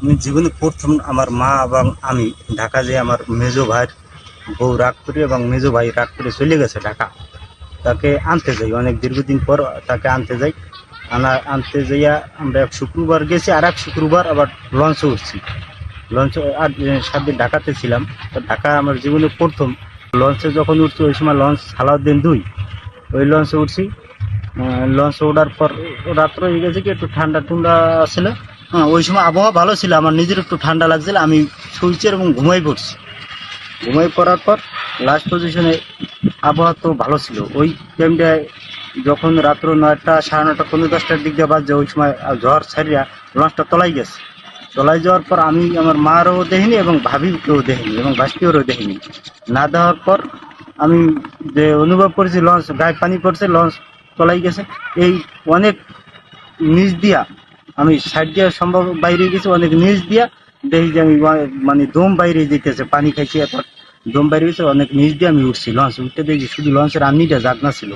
আমি জীবনে প্রথম আমার মা এবং আমি ঢাকা যেয়ে আমার মেজো ভাইয়ের বউ রাগ করে এবং মেজো ভাই রাগ করে চলে গেছে ঢাকা। তাকে আনতে যাই অনেক দীর্ঘদিন পর তাকে আনতে যাই। আনতে যাইয়া আমরা এক শুক্রবার গেছি, আর এক শুক্রবার আবার লঞ্চে উঠছি। লঞ্চে আর 7 দিন ঢাকাতে ছিলাম। তো ঢাকা আমার জীবনে প্রথম লঞ্চে যখন উঠছি ওই সময় লঞ্চ সালাউদ্দিন 2 ওই লঞ্চে উঠছি। লঞ্চে ওঠার পর রাত্র হয়ে গেছে কি একটু ঠান্ডা ঠান্ডা ছিল। হ্যাঁ, ওই সময় আবহাওয়া ভালো ছিল, আমার নিজের একটু ঠান্ডা লাগছিল, আমি শুয়েছি এবং ঘুমাই পড়ছি। ঘুমাই পড়ার পর লাস্ট পজিশনে আবহাওয়া তো ভালো ছিল। ওই টাইমটায় যখন রাত্র 9টা 9:30 পৌনে 10টার দিক দিয়ে বাজছে, ওই সময় ঝড় ছাড়িয়া লঞ্চটা তলাই গেছে। তলাই যাওয়ার পর আমি আমার মারও দেখিনি এবং ভাবিকেও দেখিনি এবং বাস্তিওরও দেখিনি। না দেওয়ার পর আমি যে অনুভব করেছি লঞ্চ গায়ে পানি পড়ছে, লঞ্চ তলাই গেছে। এই অনেক নিচ দিয়া আমি সাইড দিয়া সম্ভব বাইরে গেছি, অনেক নিচ দিয়া দেখি যে আমি মানে দম বাইরে যেতেছে, পানি খাইছি, এরপর দম বাইরে গেছে, অনেক নিচ দিয়ে আমি উঠছি। লঞ্চ উঠতে দেখি শুধু লঞ্চের আর্নিটা জাগনা ছিল।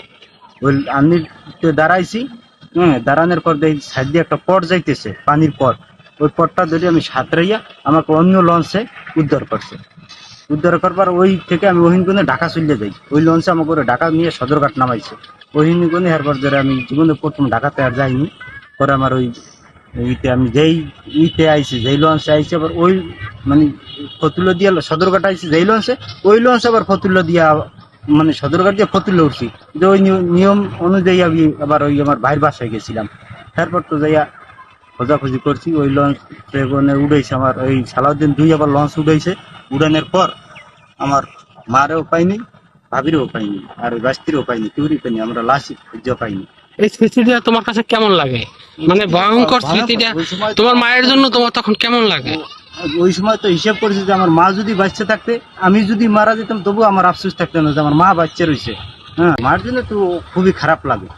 ওই আর্নিতে দাঁড়াইছি। দাঁড়ানোর পর দেখি সাইড দিয়ে একটা পট যাইতেছে, পানির পট। ওই পটটা ধরে আমি সাঁতরাইয়া আমাকে অন্য লঞ্চে উদ্ধার করছে। উদ্ধার করবার ওই থেকে আমি ওহিনগুনে ঢাকা চলে যাই। ওই লঞ্চে আমাকে ওরা ঢাকা নিয়ে সদরঘাট নামাইছে। ওহিনগুনে এরপর ধরে আমি জীবনে প্রথম ঢাকাতে আর যাইনি। পরে আমার ওই ইতে আমি যেই ইতে আইছি, যেই লঞ্চে আইছি আবার ওই মানে ফতুল্লা দিয়া সদরঘাট আইছি, যেই লঞ্চে ওই লঞ্চে আবার ফতুল্লা দিয়া মানে সদরঘাট দিয়ে ফতুল্লা উঠছি। যে ওই নিয়ম অনুযায়ী আমি আবার ওই আমার ভাইয়ের বাসায় গেছিলাম। তারপর তো যাইয়া খোঁজাখুঁজি করছি। ওই লঞ্চ উড়াইছে আমার ওই সালাউদ্দিন 2 আবার লঞ্চ উড়াইছে। উড়ানোর পর আমার মারেও পাইনি, ভাবিরও পাইনি, আর ওই বাস্তিরও পাইনি, কেউরই পাইনি, আমরা লাশই খুঁজে পাইনি। এই স্মৃতিটা তোমার কাছে কেমন লাগে? মানে ভয়ঙ্কর স্মৃতিটা তোমার মায়ের জন্য তোমার তখন কেমন লাগে? ওই সময় তো হিসাব করেছি যে আমার মা যদি বাচ্চা থাকতে, আমি যদি মারা যেতাম, তবু আমার আফসোস থাকতো না যে আমার মা বাচ্চা রয়েছে। হ্যাঁ, মার জন্য তো খুবই খারাপ লাগে।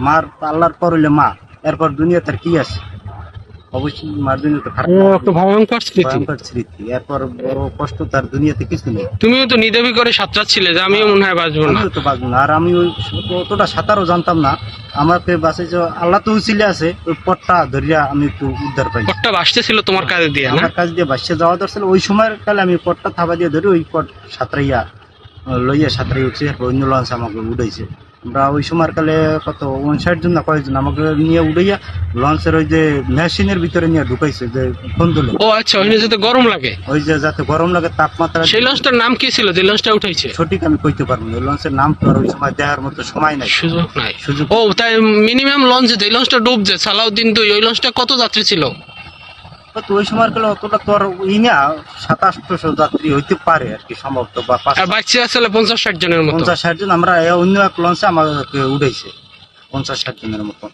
মার আল্লাহর পর হইলে মা, এরপর দুনিয়া তার কি আছে? অবশ্যই মার জন্য তো খারাপ, একটা ভয়ঙ্কর স্মৃতি। ভয়ঙ্কর স্মৃতি। এরপর বড় কষ্ট তার দুনিয়াতে কিছু নেই। তুমিও তো নিদবি করে সাঁতরাচ্ছিলে যে আমিও মনে হয় বাঁচবো না। আমিও তো বাঁচবো না। আর আমি ওই অতটা সাঁতারও জানতাম না। আমাকে বাঁচাইছে আল্লাহ, তো উচিলে আছে। ওই পটটা ধরিয়া আমি একটু উদ্ধার পাই। পটটা ভাসতেছিল তোমার কাছে দিয়ে না? আমার কাছ দিয়ে বাসে যাওয়া দরছিল। ওই সময়ের কালে আমি পটটা থাবা দিয়ে ধরে ওই পট সাঁতরাইয়া লইয়া সাঁতরাই উঠছি। অন্য লঞ্চ আমাকে উঠাইছে। আমরা ওই সময়ের কালে কত 59 জন না কয়েকজন আমাকে নিয়ে উঠাইয়া লঞ্চের ওই যে মেশিনের ভিতরে নিয়ে ঢুকাইছে, যে বন্ধুলে। ও আচ্ছা, ওই যাতে গরম লাগে, ওই যে যাতে গরম লাগে, তাপমাত্রা। সেই লঞ্চটার নাম কি ছিল যে লঞ্চটা উঠাইছে? সঠিক আমি কইতে পারবো না। ওই লঞ্চের নাম তো আর ওই সময় দেওয়ার মতো সময় নাই, সুযোগ নাই। সুযোগ। ও তাই মিনিমাম লঞ্চে যে লঞ্চটা ডুবছে সালাউদ্দিন 2, ওই লঞ্চটা কত যাত্রী ছিল? তো ওই সময় গেলে অতটা তো আর ই না, 700-800 যাত্রী হইতে পারে আর কি সম্ভবত, বা আর বাচ্চা আসলে 50-60 জনের মতো। 50-60 জন। আমরা অন্য এক লঞ্চে আমাকে উঠেছে 50-60 জনের মতো।